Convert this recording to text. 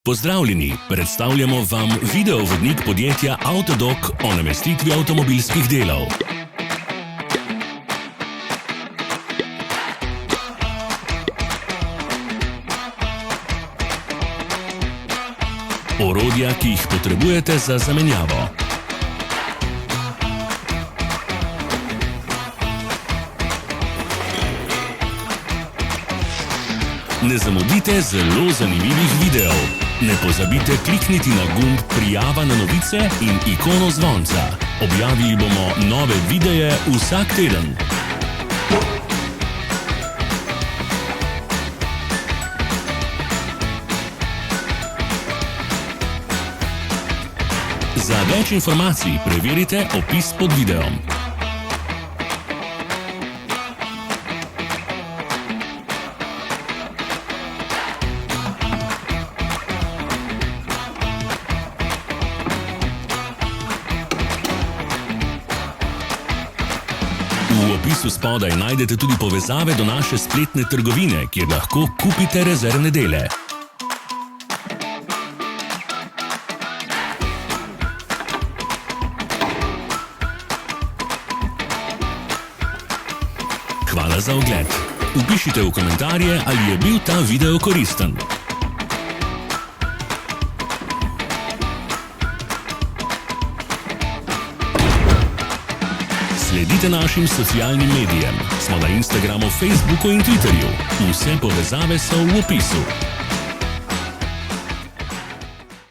Pozdravljeni, predstavljamo vam videovodnik podjetja Avtodok o namestitvi avtomobilskih delov. Orodja, ki jih potrebujete za zamenjavo. Ne zamudite zelo zanimivih videov. Ne pozabite klikniti na gumb Prijava na novice in ikono zvonca. Objavili bomo nove videe vsak teden. Za več informacij preverite opis pod videom. V opisu spodaj najdete tudi povezave do naše spletne trgovine, kjer lahko kupite rezervne dele. Hvala za ogled. Vpišite v komentarje, ali je bil ta video koristen. Sledite našim socialnim medijem. Smo na Instagramu, Facebooku in Twitterju. Vse povezave so v opisu.